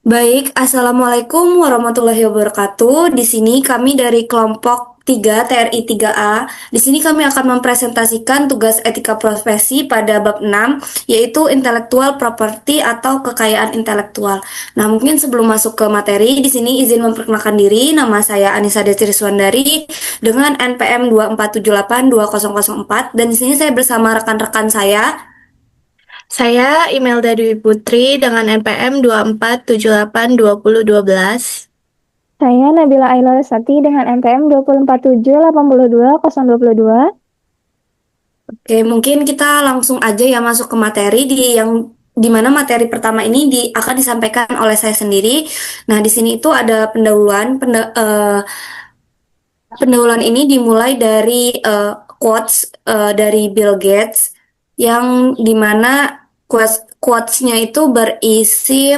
Baik, Assalamualaikum warahmatullahi wabarakatuh. Di sini kami dari kelompok 3 TRI 3A. Di sini kami akan mempresentasikan tugas etika profesi pada bab 6, yaitu intellectual property atau kekayaan intelektual. Nah, mungkin sebelum masuk ke materi, di sini izin memperkenalkan diri. Nama saya Anissa Desriswandari dengan NPM 247820004 dan di sini saya bersama rekan-rekan saya. Saya Imelda Dwi Putri dengan NPM 24782012. Saya Nabila Aila Lesati dengan NPM 247782022. Oke, mungkin kita langsung aja ya masuk ke materi di mana materi pertama ini akan disampaikan oleh saya sendiri. Nah, di sini itu ada pendahuluan ini dimulai dari quotes dari Bill Gates yang dimana quotesnya itu berisi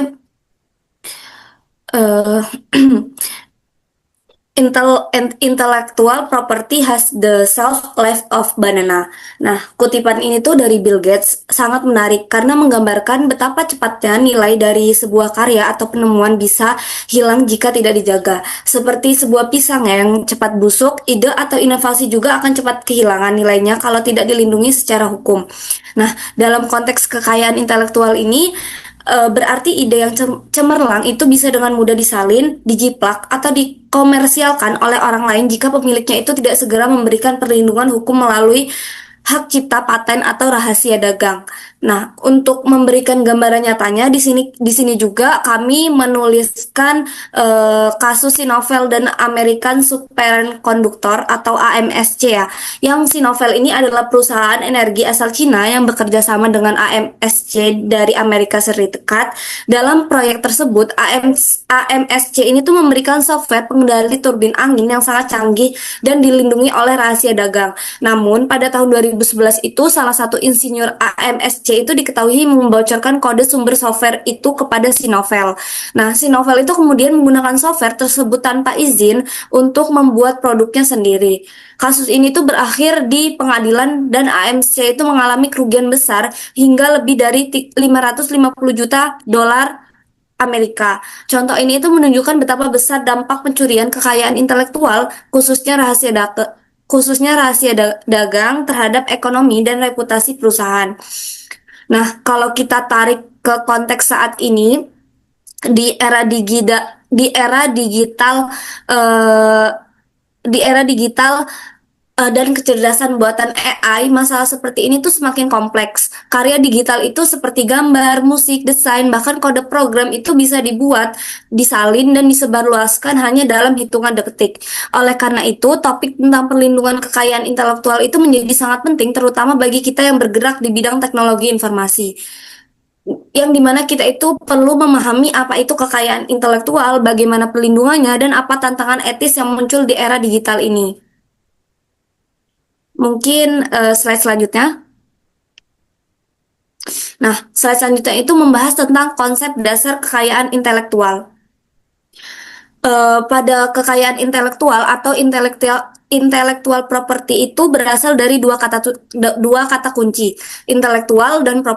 eh, Intellectual property has the shelf life of banana. Nah, kutipan ini tuh dari Bill Gates sangat menarik karena menggambarkan betapa cepatnya nilai dari sebuah karya atau penemuan bisa hilang jika tidak dijaga. Seperti sebuah pisang yang cepat busuk, ide atau inovasi juga akan cepat kehilangan nilainya kalau tidak dilindungi secara hukum. Nah, dalam konteks kekayaan intelektual ini, berarti ide yang cemerlang itu bisa dengan mudah disalin, dijiplak, atau dikomersialkan oleh orang lain jika pemiliknya itu tidak segera memberikan perlindungan hukum melalui hak cipta, paten, atau rahasia dagang. Nah, untuk memberikan gambaran nyatanya di sini juga kami menuliskan kasus Sinovel dan American Superconductor atau AMSC ya. Yang Sinovel ini adalah perusahaan energi asal Cina yang bekerja sama dengan AMSC dari Amerika Serikat. Dalam proyek tersebut, AMSC ini tuh memberikan software pengendali turbin angin yang sangat canggih dan dilindungi oleh rahasia dagang. Namun, pada tahun 2011 itu salah satu insinyur AMSC itu diketahui membocorkan kode sumber software itu kepada Sinovel. Nah, Sinovel itu kemudian menggunakan software tersebut tanpa izin untuk membuat produknya sendiri. Kasus ini tuh berakhir di pengadilan dan AMC itu mengalami kerugian besar hingga lebih dari 550 juta dolar Amerika. Contoh ini itu menunjukkan betapa besar dampak pencurian kekayaan intelektual, khususnya rahasia dagang terhadap ekonomi dan reputasi perusahaan. Nah, kalau kita tarik ke konteks saat ini, di era digida, di era digital, eh, di era digital dan kecerdasan buatan AI, masalah seperti ini tuh semakin kompleks. Karya digital itu seperti gambar, musik, desain, bahkan kode program itu bisa dibuat, disalin, dan disebarluaskan hanya dalam hitungan detik. Oleh karena itu, topik tentang perlindungan kekayaan intelektual itu menjadi sangat penting, terutama bagi kita yang bergerak di bidang teknologi informasi. Yang dimana kita itu perlu memahami apa itu kekayaan intelektual, bagaimana pelindungannya, dan apa tantangan etis yang muncul di era digital ini. Mungkin slide selanjutnya. Nah, slide selanjutnya itu membahas tentang konsep dasar kekayaan intelektual. Pada kekayaan intelektual atau intellectual property itu berasal dari dua kata kunci, intelektual dan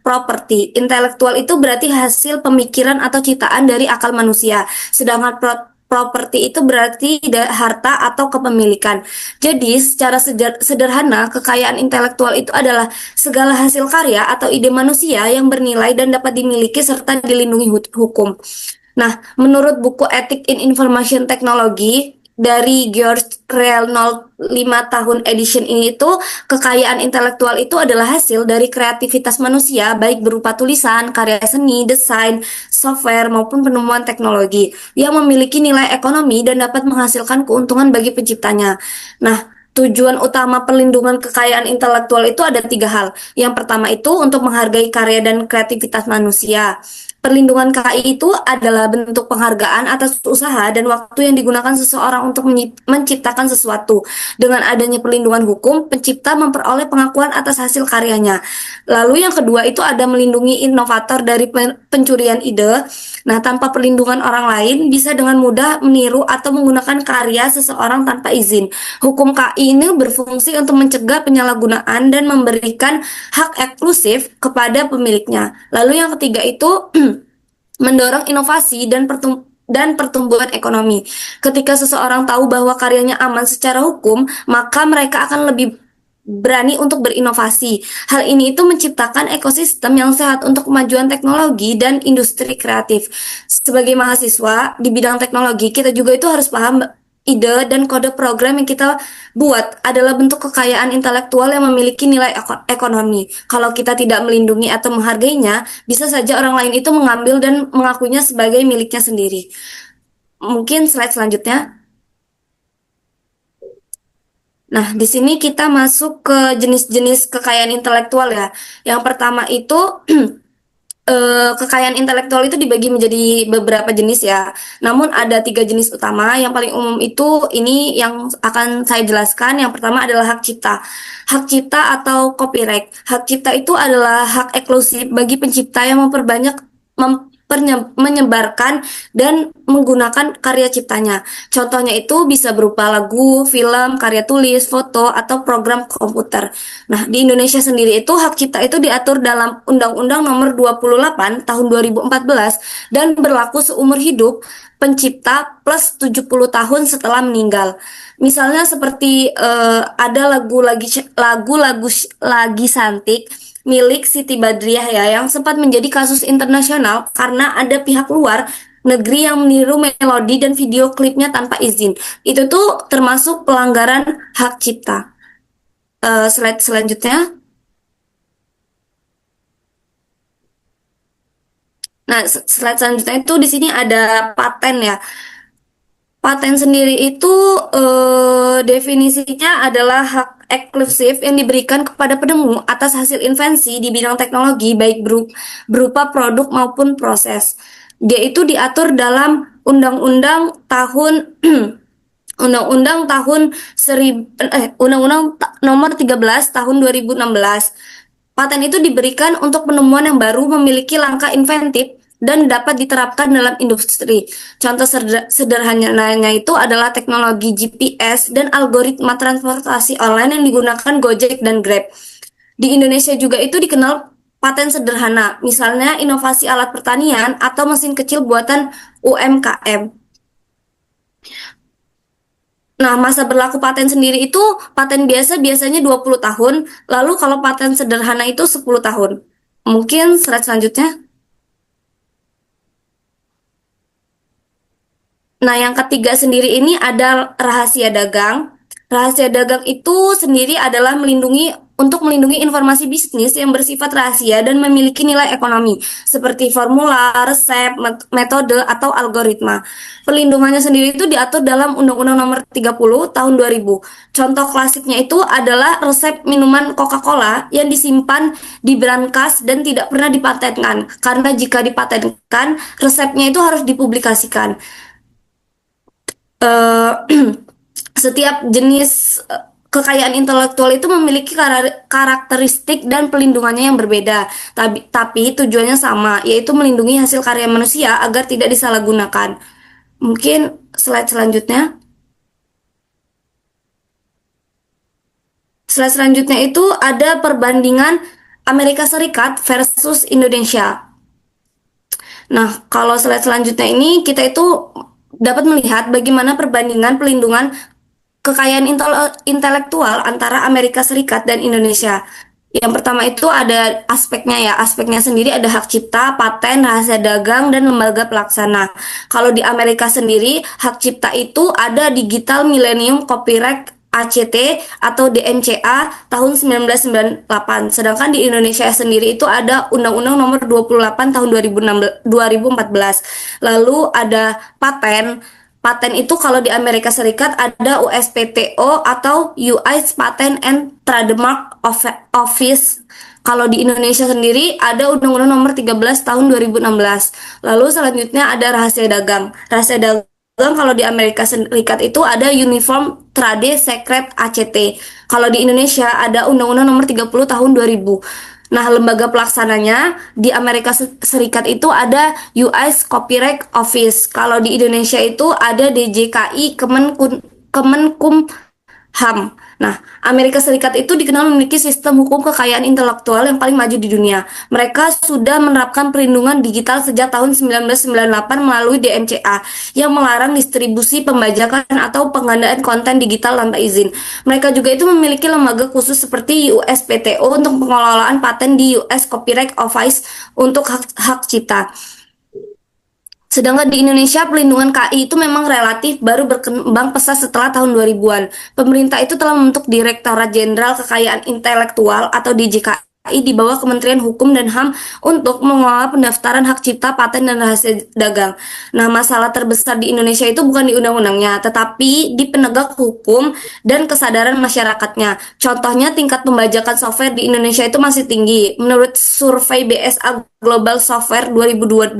property. Intelektual itu berarti hasil pemikiran atau ciptaan dari akal manusia, sedangkan properti itu berarti harta atau kepemilikan. Jadi, secara sederhana, kekayaan intelektual itu adalah segala hasil karya atau ide manusia yang bernilai dan dapat dimiliki serta dilindungi hukum. Nah, menurut buku Ethic in Information Technology dari George Reynolds 5 tahun edition ini itu, kekayaan intelektual itu adalah hasil dari kreativitas manusia, baik berupa tulisan, karya seni, desain, software, maupun penemuan teknologi yang memiliki nilai ekonomi dan dapat menghasilkan keuntungan bagi penciptanya. Nah, tujuan utama perlindungan kekayaan intelektual itu ada 3 hal. Yang pertama itu untuk menghargai karya dan kreativitas manusia. Perlindungan KI itu adalah bentuk penghargaan atas usaha dan waktu yang digunakan seseorang untuk menciptakan sesuatu. Dengan adanya perlindungan hukum, pencipta memperoleh pengakuan atas hasil karyanya. Lalu yang kedua itu ada melindungi inovator dari pencurian ide. Nah, tanpa perlindungan orang lain bisa dengan mudah meniru atau menggunakan karya seseorang tanpa izin. Hukum KI ini berfungsi untuk mencegah penyalahgunaan dan memberikan hak eksklusif kepada pemiliknya. Lalu yang ketiga itu mendorong inovasi dan pertumbuhan ekonomi. Ketika seseorang tahu bahwa karyanya aman secara hukum, maka mereka akan lebih berani untuk berinovasi. Hal ini itu menciptakan ekosistem yang sehat untuk kemajuan teknologi dan industri kreatif. Sebagai mahasiswa di bidang teknologi, kita juga itu harus paham ide dan kode program yang kita buat adalah bentuk kekayaan intelektual yang memiliki nilai ekonomi. Kalau kita tidak melindungi atau menghargainya, bisa saja orang lain itu mengambil dan mengakuinya sebagai miliknya sendiri. Mungkin slide selanjutnya. Nah, di sini kita masuk ke jenis-jenis kekayaan intelektual ya. Yang pertama itu kekayaan intelektual itu dibagi menjadi beberapa jenis ya. Namun ada 3 jenis utama. Yang paling umum itu ini yang akan saya jelaskan. Yang pertama adalah hak cipta. Hak cipta atau copyright. Hak cipta itu adalah hak eksklusif bagi pencipta yang menyebarkan dan menggunakan karya ciptanya. Contohnya itu bisa berupa lagu, film, karya tulis, foto, atau program komputer. Nah, di Indonesia sendiri itu hak cipta itu diatur dalam Undang-Undang Nomor 28 Tahun 2014 dan berlaku seumur hidup pencipta plus 70 tahun setelah meninggal. Misalnya seperti ada lagu lagi Santik milik Siti Badriah ya yang sempat menjadi kasus internasional karena ada pihak luar negeri yang meniru melodi dan video klipnya tanpa izin. Itu tuh termasuk pelanggaran hak cipta. Slide selanjutnya. Nah, slide selanjutnya itu di sini ada paten ya. Paten sendiri itu definisinya adalah hak eksklusif yang diberikan kepada penemu atas hasil invensi di bidang teknologi baik berupa produk maupun proses. Dia itu diatur dalam Undang-Undang tahun Undang-Undang tahun Undang-Undang Nomor 13 tahun 2016. Paten itu diberikan untuk penemuan yang baru memiliki langkah inventif dan dapat diterapkan dalam industri. Contoh sederhananya itu adalah teknologi GPS dan algoritma transportasi online yang digunakan Gojek dan Grab. Di Indonesia juga itu dikenal paten sederhana, misalnya inovasi alat pertanian atau mesin kecil buatan UMKM. Nah, masa berlaku paten sendiri itu paten biasa biasanya 20 tahun, lalu kalau paten sederhana itu 10 tahun. Mungkin slide selanjutnya. Nah, yang ketiga sendiri ini ada rahasia dagang. Rahasia dagang itu sendiri adalah untuk melindungi informasi bisnis yang bersifat rahasia dan memiliki nilai ekonomi, seperti formula, resep, metode, atau algoritma. Perlindungannya sendiri itu diatur dalam Undang-Undang Nomor 30 Tahun 2000. Contoh klasiknya itu adalah resep minuman Coca-Cola yang disimpan di brankas dan tidak pernah dipatenkan, karena jika dipatenkan, resepnya itu harus dipublikasikan. eh, Setiap jenis kekayaan intelektual itu memiliki karakteristik dan pelindungannya yang berbeda, tapi tujuannya sama, yaitu melindungi hasil karya manusia agar tidak disalahgunakan. Mungkin slide selanjutnya. Slide selanjutnya itu ada perbandingan Amerika Serikat versus Indonesia. Nah, kalau slide selanjutnya ini kita itu dapat melihat bagaimana perbandingan pelindungan kekayaan intelektual antara Amerika Serikat dan Indonesia. Yang pertama itu ada aspeknya ya. Aspeknya sendiri ada hak cipta, paten, rahasia dagang, dan lembaga pelaksana. Kalau di Amerika sendiri, hak cipta itu ada Digital Millennium Copyright ACT atau DMCA tahun 1998. Sedangkan di Indonesia sendiri itu ada Undang-Undang Nomor 28 tahun 2014. Lalu ada paten. Paten itu kalau di Amerika Serikat ada USPTO atau US Patent and Trademark Office. Kalau di Indonesia sendiri ada Undang-Undang Nomor 13 tahun 2016. Lalu selanjutnya ada rahasia dagang. Rahasia dagang kalau di Amerika Serikat itu ada Uniform Trade Secret ACT. Kalau di Indonesia ada Undang-Undang Nomor 30 tahun 2000. Nah, lembaga pelaksananya di Amerika Serikat itu ada US Copyright Office. Kalau di Indonesia itu ada DJKI Kemenkumham. Nah, Amerika Serikat itu dikenal memiliki sistem hukum kekayaan intelektual yang paling maju di dunia. Mereka sudah menerapkan perlindungan digital sejak tahun 1998 melalui DMCA yang melarang distribusi, pembajakan, atau penggandaan konten digital tanpa izin. Mereka juga itu memiliki lembaga khusus seperti USPTO untuk pengelolaan paten di US Copyright Office untuk hak cipta. Sedangkan di Indonesia pelindungan KI itu memang relatif baru berkembang pesat setelah tahun 2000-an. Pemerintah itu telah membentuk Direktorat Jenderal Kekayaan Intelektual atau DJKI di bawah Kementerian Hukum dan HAM untuk mengelola pendaftaran hak cipta, paten, dan rahasia dagang. Nah, masalah terbesar di Indonesia itu bukan di undang-undangnya, tetapi di penegak hukum dan kesadaran masyarakatnya. Contohnya tingkat pembajakan software di Indonesia itu masih tinggi. Menurut survei BSA Global Software 2022,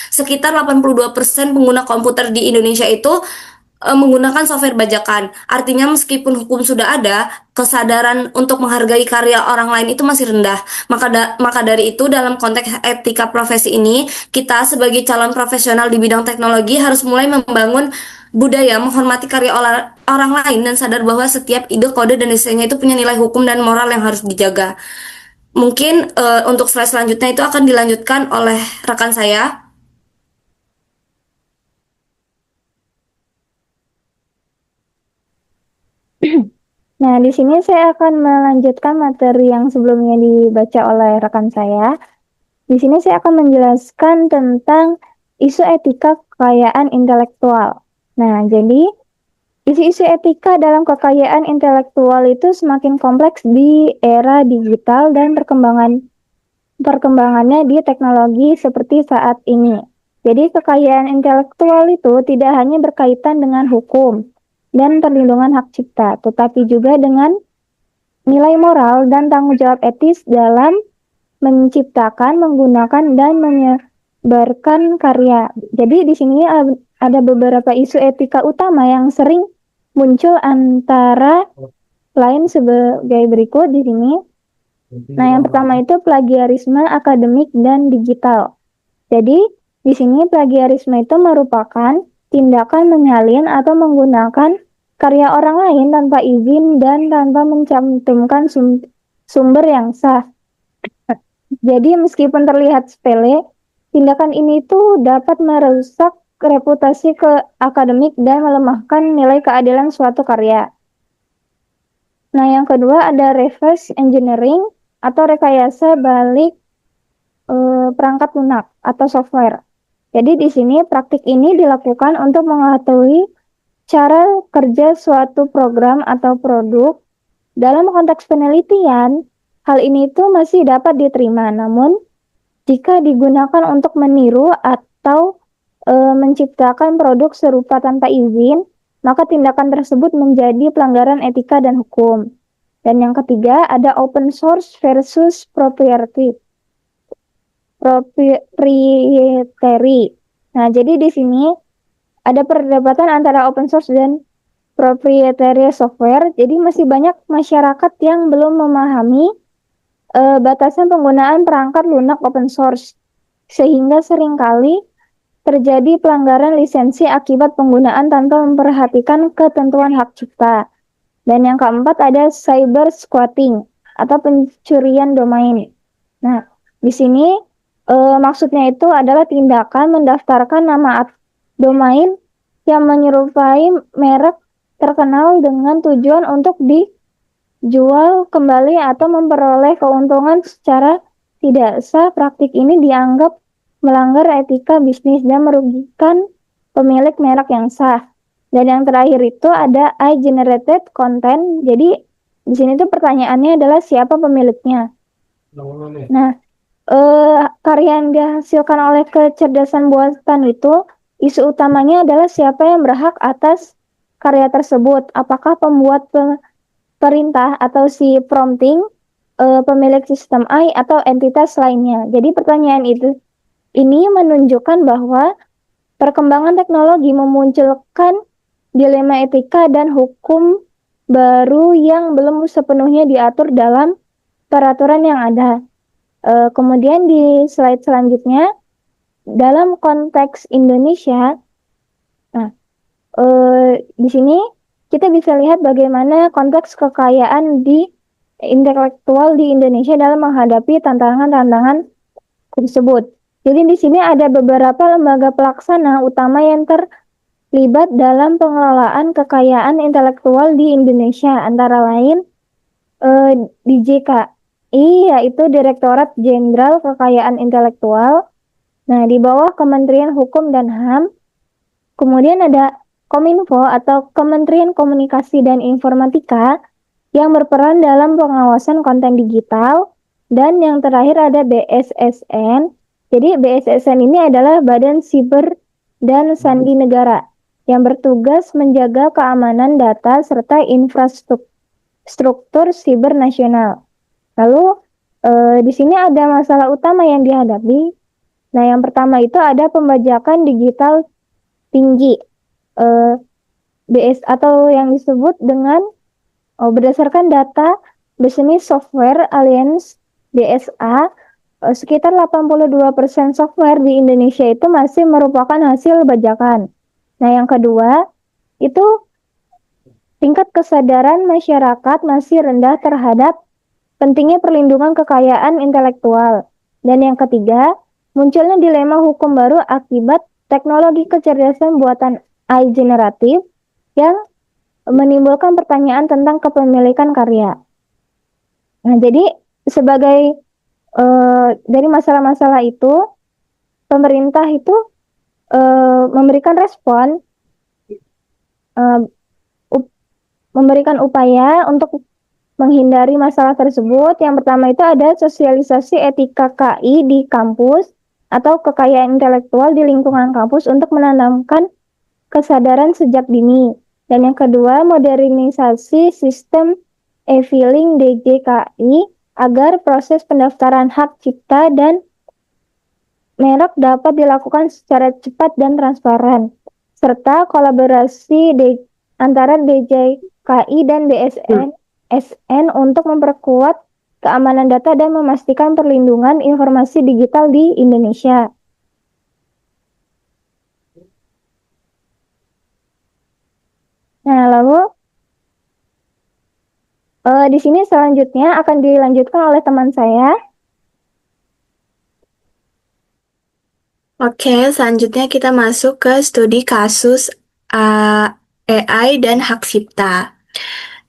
sekitar 82% pengguna komputer di Indonesia itu menggunakan software bajakan. Artinya meskipun hukum sudah ada, kesadaran untuk menghargai karya orang lain itu masih rendah. Maka dari itu dalam konteks etika profesi ini, kita sebagai calon profesional di bidang teknologi harus mulai membangun budaya menghormati karya orang lain dan sadar bahwa setiap ide, kode, dan desainnya itu punya nilai hukum dan moral yang harus dijaga. Mungkin untuk slide selanjutnya itu akan dilanjutkan oleh rekan saya. Nah, di sini saya akan melanjutkan materi yang sebelumnya dibaca oleh rekan saya. Di sini saya akan menjelaskan tentang isu etika kekayaan intelektual. Nah, jadi isu-isu etika dalam kekayaan intelektual itu semakin kompleks di era digital dan perkembangannya di teknologi seperti saat ini. Jadi kekayaan intelektual itu tidak hanya berkaitan dengan hukum dan perlindungan hak cipta, tetapi juga dengan nilai moral dan tanggung jawab etis dalam menciptakan, menggunakan, dan menyebarkan karya. Jadi di sini ada beberapa isu etika utama yang sering muncul antara lain sebagai berikut di sini. Nah, yang pertama itu plagiarisme akademik dan digital. Jadi di sini plagiarisme itu merupakan tindakan menyalin atau menggunakan karya orang lain tanpa izin dan tanpa mencantumkan sumber yang sah. Jadi meskipun terlihat sepele, tindakan ini tuh dapat merusak reputasi akademik dan melemahkan nilai keadilan suatu karya. Nah, yang kedua ada reverse engineering atau rekayasa balik perangkat lunak atau software. Jadi di sini praktik ini dilakukan untuk mengetahui cara kerja suatu program atau produk. Dalam konteks penelitian, hal ini itu masih dapat diterima, namun jika digunakan untuk meniru atau menciptakan produk serupa tanpa izin, maka tindakan tersebut menjadi pelanggaran etika dan hukum. Dan yang ketiga ada open source versus proprietary. Nah, jadi di sini ada perdebatan antara open source dan proprietary software. Jadi masih banyak masyarakat yang belum memahami batasan penggunaan perangkat lunak open source, sehingga seringkali terjadi pelanggaran lisensi akibat penggunaan tanpa memperhatikan ketentuan hak cipta. Dan yang keempat ada cyber squatting atau pencurian domain. Nah, di sini maksudnya itu adalah tindakan mendaftarkan nama domain yang menyerupai merek terkenal dengan tujuan untuk dijual kembali atau memperoleh keuntungan secara tidak sah. Praktik ini dianggap melanggar etika bisnis dan merugikan pemilik merek yang sah. Dan yang terakhir itu ada AI-generated content. Jadi di sini tuh pertanyaannya adalah siapa pemiliknya. Nah, karya yang dihasilkan oleh kecerdasan buatan itu, isu utamanya adalah siapa yang berhak atas karya tersebut. Apakah pembuat perintah atau si prompting, pemilik sistem AI, atau entitas lainnya. Jadi pertanyaan ini menunjukkan bahwa perkembangan teknologi memunculkan dilema etika dan hukum baru yang belum sepenuhnya diatur dalam peraturan yang ada. Kemudian di slide selanjutnya, dalam konteks Indonesia, nah, di sini kita bisa lihat bagaimana konteks kekayaan di intelektual di Indonesia dalam menghadapi tantangan-tantangan tersebut. Jadi di sini ada beberapa lembaga pelaksana utama yang terlibat dalam pengelolaan kekayaan intelektual di Indonesia, antara lain DJKI, yaitu Direktorat Jenderal Kekayaan Intelektual. Nah, di bawah Kementerian Hukum dan HAM. Kemudian ada Kominfo atau Kementerian Komunikasi dan Informatika yang berperan dalam pengawasan konten digital. Dan yang terakhir ada BSSN. Jadi BSSN ini adalah Badan Siber dan Sandi Negara yang bertugas menjaga keamanan data serta infrastruktur siber nasional. Lalu di sini ada masalah utama yang dihadapi. Nah, yang pertama itu ada pembajakan digital tinggi, BS atau yang disebut dengan berdasarkan data Business Software Alliance BSA, sekitar 82% software di Indonesia itu masih merupakan hasil bajakan. Nah, yang kedua itu tingkat kesadaran masyarakat masih rendah terhadap pentingnya perlindungan kekayaan intelektual. Dan yang ketiga, munculnya dilema hukum baru akibat teknologi kecerdasan buatan AI generatif yang menimbulkan pertanyaan tentang kepemilikan karya. Nah, jadi sebagai dari masalah-masalah itu, pemerintah itu memberikan respon, memberikan upaya untuk menghindari masalah tersebut. Yang pertama itu ada sosialisasi etika KI di kampus atau kekayaan intelektual di lingkungan kampus untuk menanamkan kesadaran sejak dini. Dan yang kedua, modernisasi sistem e-filing DJKI agar proses pendaftaran hak cipta dan merek dapat dilakukan secara cepat dan transparan, serta kolaborasi antara DJKI dan BSN untuk memperkuat keamanan data dan memastikan perlindungan informasi digital di Indonesia. Nah, lalu di sini selanjutnya akan dilanjutkan oleh teman saya. Oke, selanjutnya kita masuk ke studi kasus AI dan hak cipta.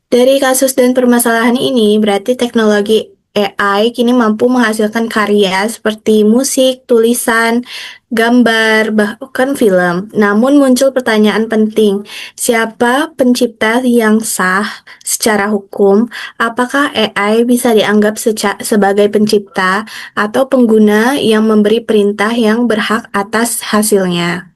Dari kasus dan permasalahan ini, berarti teknologi AI kini mampu menghasilkan karya seperti musik, tulisan, gambar, bahkan film. Namun muncul pertanyaan penting, siapa pencipta yang sah secara hukum? Apakah AI bisa dianggap sebagai pencipta atau pengguna yang memberi perintah yang berhak atas hasilnya?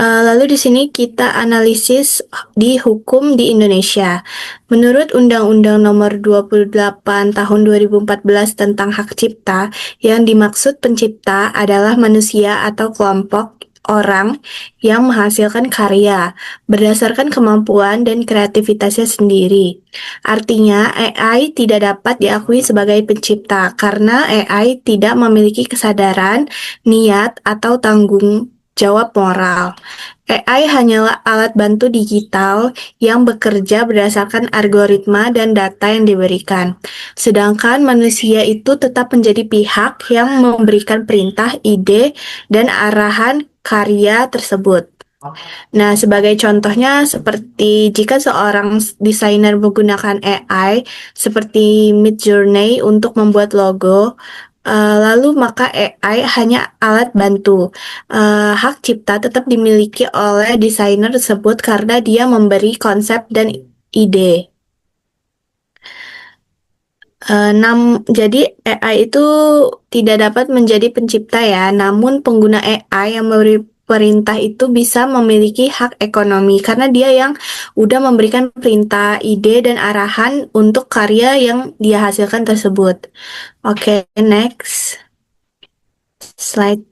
Lalu di sini kita analisis di hukum di Indonesia. Menurut Undang-Undang Nomor 28 Tahun 2014 tentang Hak Cipta, yang dimaksud pencipta adalah manusia atau kelompok orang yang menghasilkan karya berdasarkan kemampuan dan kreativitasnya sendiri. Artinya, AI tidak dapat diakui sebagai pencipta karena AI tidak memiliki kesadaran, niat, atau tanggung jawab moral. AI hanyalah alat bantu digital yang bekerja berdasarkan algoritma dan data yang diberikan. Sedangkan manusia itu tetap menjadi pihak yang memberikan perintah, ide, dan arahan karya tersebut. Nah, sebagai contohnya seperti jika seorang desainer menggunakan AI seperti Midjourney untuk membuat logo, lalu maka AI hanya alat bantu. Hak cipta tetap dimiliki oleh desainer tersebut karena dia memberi konsep dan ide. Jadi AI itu tidak dapat menjadi pencipta ya, namun pengguna AI yang memberi perintah itu bisa memiliki hak ekonomi karena dia yang udah memberikan perintah, ide, dan arahan untuk karya yang dia hasilkan tersebut. Oke, next slide.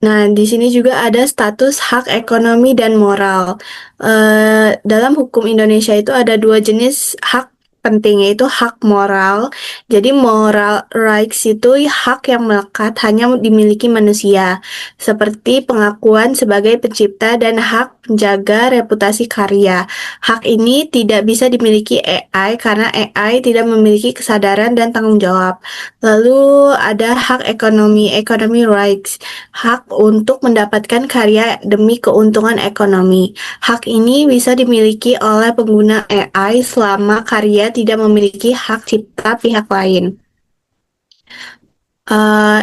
Nah, di sini juga ada status hak ekonomi dan moral. Dalam hukum Indonesia itu ada dua jenis hak penting, yaitu hak moral. Jadi moral rights itu hak yang melekat hanya dimiliki manusia, seperti pengakuan sebagai pencipta dan hak menjaga reputasi karya. Hak ini tidak bisa dimiliki AI karena AI tidak memiliki kesadaran dan tanggung jawab. Lalu ada hak economy rights, hak untuk mendapatkan karya demi keuntungan ekonomi. Hak ini bisa dimiliki oleh pengguna AI selama karya tidak memiliki hak cipta pihak lain. Eh,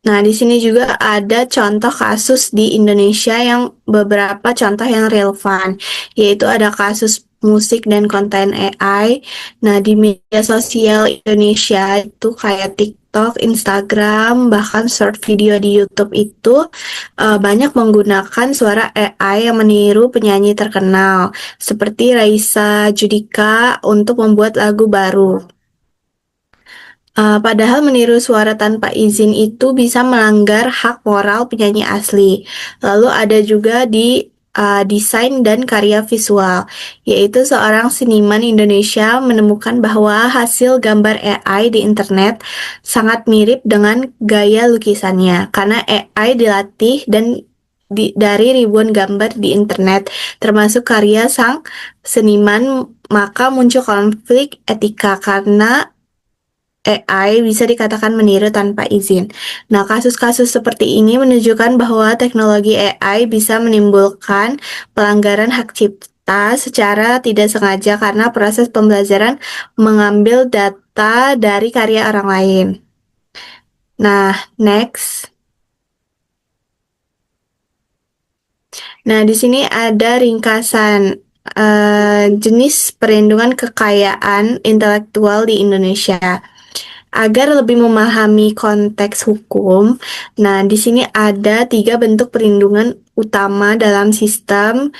Nah, di sini juga ada contoh kasus di Indonesia yang beberapa contoh yang relevan, yaitu ada kasus musik dan konten AI. Nah, di media sosial Indonesia itu kayak TikTok, Instagram, bahkan short video di YouTube itu banyak menggunakan suara AI yang meniru penyanyi terkenal, seperti Raisa Judika untuk membuat lagu baru. Padahal meniru suara tanpa izin itu bisa melanggar hak moral penyanyi asli. Lalu ada juga di desain dan karya visual, yaitu seorang seniman Indonesia menemukan bahwa hasil gambar AI di internet sangat mirip dengan gaya lukisannya, karena AI dilatih dari ribuan gambar di internet, termasuk karya sang seniman, maka muncul konflik etika karena AI bisa dikatakan meniru tanpa izin. Nah, kasus-kasus seperti ini menunjukkan bahwa teknologi AI bisa menimbulkan pelanggaran hak cipta secara tidak sengaja karena proses pembelajaran mengambil data dari karya orang lain. Nah, next. Nah, di sini ada ringkasan jenis perlindungan kekayaan intelektual di Indonesia. Agar lebih memahami konteks hukum, nah di sini ada 3 bentuk perlindungan utama dalam sistem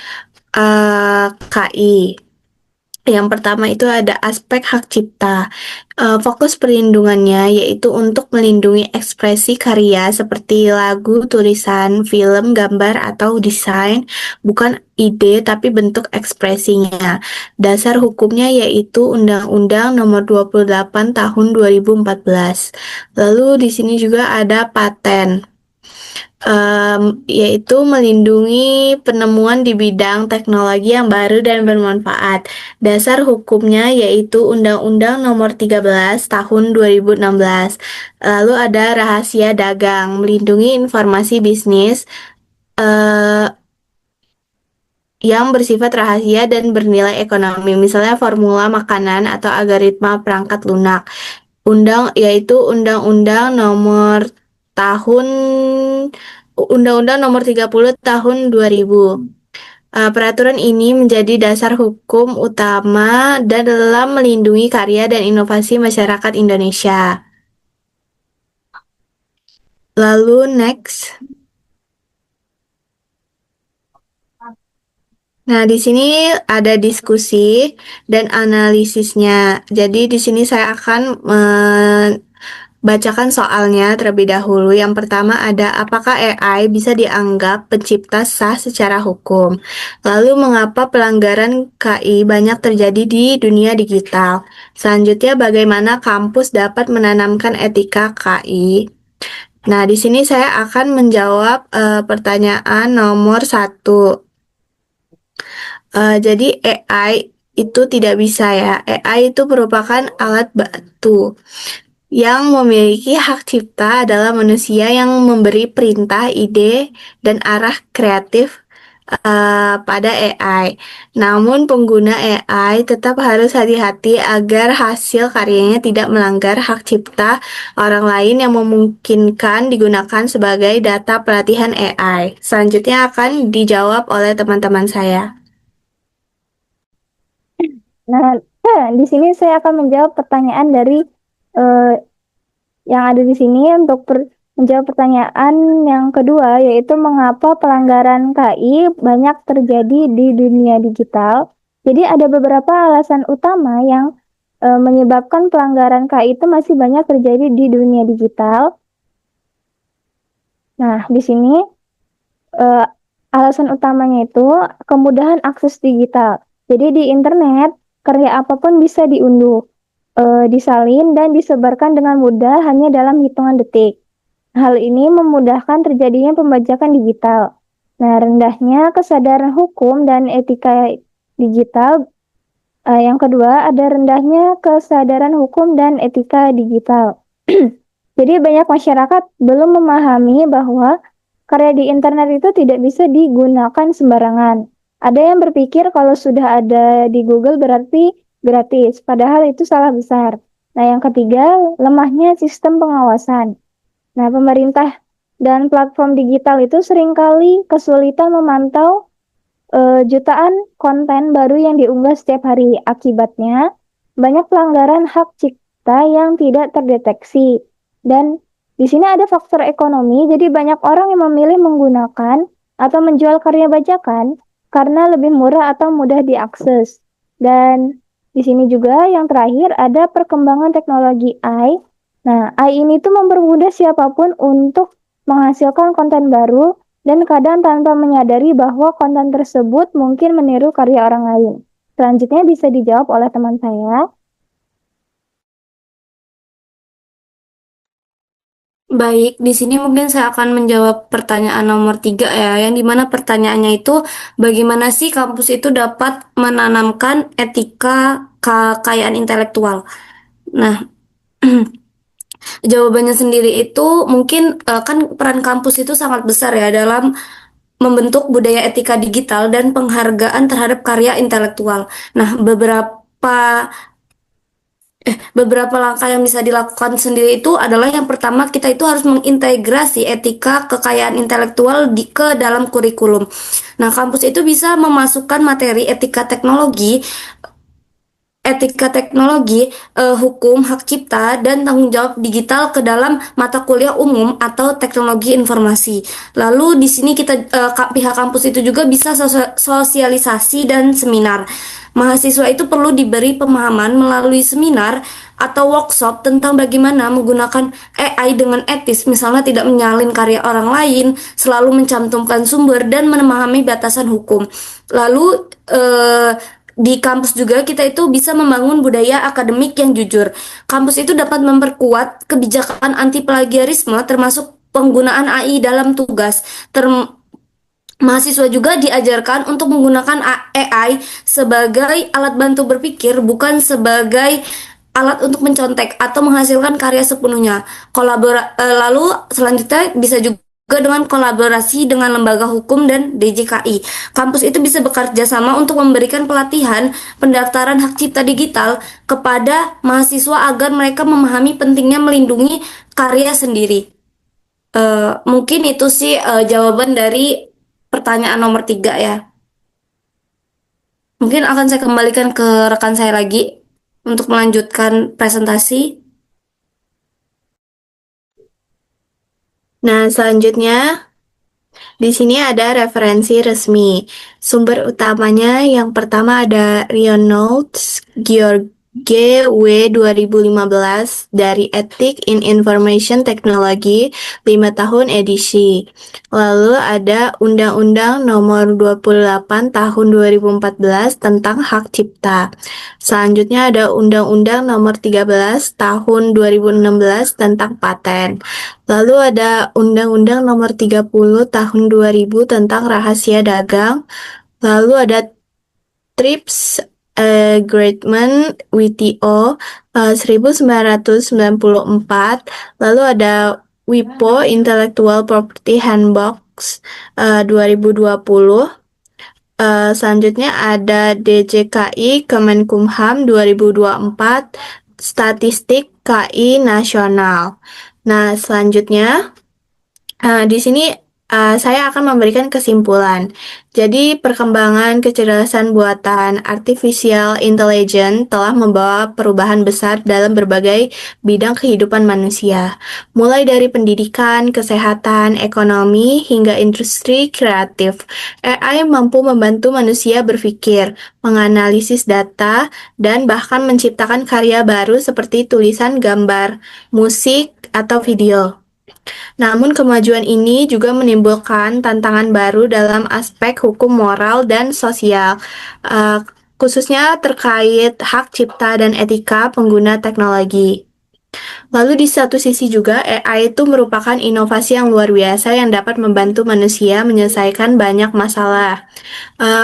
KI. Yang pertama itu ada aspek hak cipta. Fokus perlindungannya yaitu untuk melindungi ekspresi karya seperti lagu, tulisan, film, gambar, atau desain, bukan ide tapi bentuk ekspresinya. Dasar hukumnya yaitu Undang-Undang Nomor 28 Tahun 2014. Lalu di sini juga ada paten, yaitu melindungi penemuan di bidang teknologi yang baru dan bermanfaat. Dasar hukumnya yaitu Undang-Undang Nomor 13 Tahun 2016. Lalu ada rahasia dagang, melindungi informasi bisnis yang bersifat rahasia dan bernilai ekonomi, misalnya formula makanan atau algoritma perangkat lunak. Yaitu tahun Undang-Undang Nomor 30 Tahun 2000. Peraturan ini menjadi dasar hukum utama dalam melindungi karya dan inovasi masyarakat Indonesia. Lalu next. Nah, di sini ada diskusi dan analisisnya. Jadi di sini saya akan bacakan soalnya terlebih dahulu. Yang pertama ada apakah AI bisa dianggap pencipta sah secara hukum? Lalu mengapa pelanggaran KI banyak terjadi di dunia digital? Selanjutnya bagaimana kampus dapat menanamkan etika KI? Nah, di sini saya akan menjawab pertanyaan nomor 1. Jadi AI itu tidak bisa ya. AI itu merupakan alat bantu. Yang memiliki hak cipta adalah manusia yang memberi perintah, ide, dan arah kreatif pada AI. Namun pengguna AI tetap harus hati-hati agar hasil karyanya tidak melanggar hak cipta orang lain yang memungkinkan digunakan sebagai data pelatihan AI. Selanjutnya akan dijawab oleh teman-teman saya. Nah, di sini saya akan menjawab pertanyaan dari eh, yang ada di sini untuk menjawab pertanyaan yang kedua, yaitu mengapa pelanggaran KI banyak terjadi di dunia digital. Jadi ada beberapa alasan utama yang menyebabkan pelanggaran KI itu masih banyak terjadi di dunia digital. Nah, di sini alasan utamanya itu kemudahan akses digital. Jadi di internet Karya apapun bisa diunduh, disalin, dan disebarkan dengan mudah hanya dalam hitungan detik. Hal ini memudahkan terjadinya pembajakan digital. Nah, rendahnya kesadaran hukum dan etika digital. Yang kedua, ada rendahnya kesadaran hukum dan etika digital. Jadi banyak masyarakat belum memahami bahwa karya di internet itu tidak bisa digunakan sembarangan. Ada yang berpikir kalau sudah ada di Google berarti gratis, padahal itu salah besar. Nah, yang ketiga, lemahnya sistem pengawasan. Nah, pemerintah dan platform digital itu seringkali kesulitan memantau jutaan konten baru yang diunggah setiap hari. Akibatnya, banyak pelanggaran hak cipta yang tidak terdeteksi. Dan di sini ada faktor ekonomi, jadi banyak orang yang memilih menggunakan atau menjual karya bajakan karena lebih murah atau mudah diakses. Dan di sini juga yang terakhir ada perkembangan teknologi AI. Nah, AI ini tuh mempermudah siapapun untuk menghasilkan konten baru dan kadang tanpa menyadari bahwa konten tersebut mungkin meniru karya orang lain. Selanjutnya bisa dijawab oleh teman saya. Baik, di sini mungkin saya akan menjawab pertanyaan nomor 3 ya, yang dimana pertanyaannya itu bagaimana sih kampus itu dapat menanamkan etika kekayaan intelektual. Nah, jawabannya sendiri itu mungkin kan peran kampus itu sangat besar ya dalam membentuk budaya etika digital dan penghargaan terhadap karya intelektual. Nah, beberapa langkah yang bisa dilakukan sendiri itu adalah yang pertama kita itu harus mengintegrasi etika kekayaan intelektual ke dalam kurikulum. Nah, kampus itu bisa memasukkan materi etika teknologi, hukum, hak cipta, dan tanggung jawab digital ke dalam mata kuliah umum atau teknologi informasi. Lalu di sini pihak kampus itu juga bisa sosialisasi dan seminar. Mahasiswa itu perlu diberi pemahaman melalui seminar atau workshop tentang bagaimana menggunakan AI dengan etis, misalnya tidak menyalin karya orang lain, selalu mencantumkan sumber, dan memahami batasan hukum. Lalu di kampus juga kita itu bisa membangun budaya akademik yang jujur. Kampus itu dapat memperkuat kebijakan anti plagiarisme termasuk penggunaan AI dalam tugas. Mahasiswa juga diajarkan untuk menggunakan AI sebagai alat bantu berpikir, bukan sebagai alat untuk mencontek atau menghasilkan karya sepenuhnya. Lalu selanjutnya bisa juga dengan kolaborasi dengan lembaga hukum dan DJKI. Kampus itu bisa bekerja sama untuk memberikan pelatihan pendaftaran hak cipta digital kepada mahasiswa agar mereka memahami pentingnya melindungi karya sendiri. Mungkin itu sih jawaban dari pertanyaan nomor 3 ya. Mungkin akan saya kembalikan ke rekan saya lagi untuk melanjutkan presentasi. Nah, selanjutnya di sini ada referensi resmi. Sumber utamanya yang pertama ada Reynolds George W 2015 dari Ethic in Information Technology 5 tahun edisi. Lalu ada Undang-Undang Nomor 28 Tahun 2014 tentang Hak Cipta. Selanjutnya ada Undang-Undang Nomor 13 Tahun 2016 tentang Paten. Lalu ada Undang-Undang Nomor 30 Tahun 2000 tentang Rahasia Dagang. Lalu ada TRIPS Agreement WTO 1994. Lalu ada WIPO Intellectual Property Handbook 2020. Selanjutnya ada DJKI Kemenkumham 2024, Statistik KI Nasional. Nah, selanjutnya di sini saya akan memberikan kesimpulan. Jadi, perkembangan kecerdasan buatan artificial intelligence telah membawa perubahan besar dalam berbagai bidang kehidupan manusia, mulai dari pendidikan, kesehatan, ekonomi, hingga industri kreatif. AI mampu membantu manusia berpikir, menganalisis data, dan bahkan menciptakan karya baru seperti tulisan, gambar, musik, atau video. Namun kemajuan ini juga menimbulkan tantangan baru dalam aspek hukum moral dan sosial. khususnya terkait hak cipta dan etika pengguna teknologi. Lalu di satu sisi juga AI itu merupakan inovasi yang luar biasa yang dapat membantu manusia menyelesaikan banyak masalah.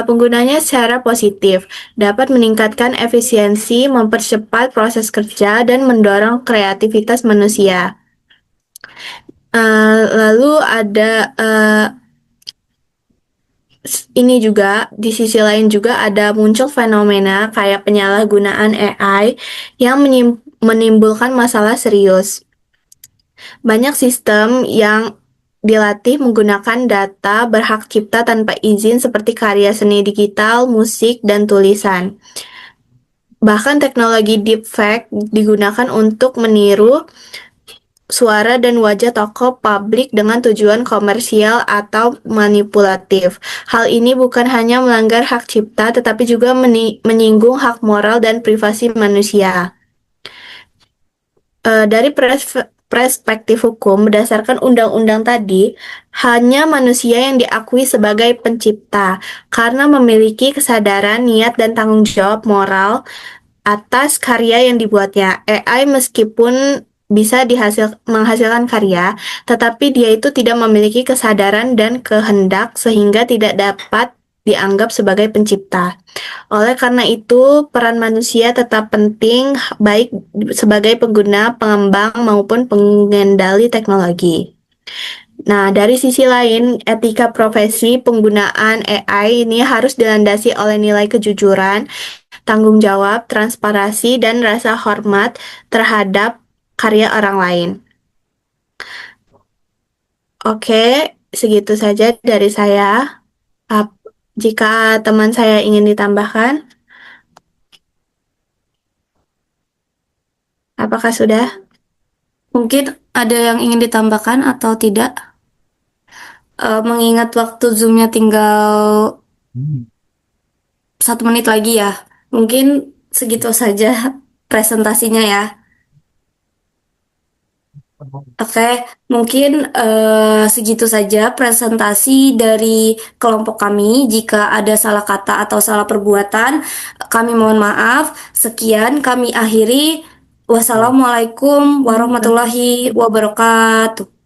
Penggunanya secara positif dapat meningkatkan efisiensi, mempercepat proses kerja, dan mendorong kreativitas manusia. Lalu ada ini juga, di sisi lain juga ada muncul fenomena kayak penyalahgunaan AI yang menimbulkan masalah serius. Banyak sistem yang dilatih menggunakan data berhak cipta tanpa izin seperti karya seni digital, musik, dan tulisan. Bahkan teknologi deepfake digunakan untuk meniru suara dan wajah tokoh publik dengan tujuan komersial atau manipulatif. Hal ini bukan hanya melanggar hak cipta, tetapi juga menyinggung hak moral dan privasi manusia. Dari perspektif hukum, berdasarkan undang-undang tadi, hanya manusia yang diakui sebagai pencipta karena memiliki kesadaran, niat, dan tanggung jawab moral atas karya yang dibuatnya. AI meskipun bisa menghasilkan karya, tetapi dia itu tidak memiliki kesadaran dan kehendak sehingga tidak dapat dianggap sebagai pencipta. Oleh karena itu, peran manusia tetap penting baik sebagai pengguna, pengembang maupun pengendali teknologi. Nah, dari sisi lain, etika profesi penggunaan AI ini harus dilandasi oleh nilai kejujuran, tanggung jawab, transparansi, dan rasa hormat terhadap karya orang lain. Oke, segitu saja dari saya. Jika teman saya ingin ditambahkan, apakah sudah? Mungkin ada yang ingin ditambahkan atau tidak? Mengingat waktu Zoom-nya tinggal 1 menit lagi ya. Mungkin segitu saja presentasinya ya. Oke, mungkin segitu saja presentasi dari kelompok kami. Jika ada salah kata atau salah perbuatan, kami mohon maaf. Sekian kami akhiri. Wassalamualaikum warahmatullahi wabarakatuh.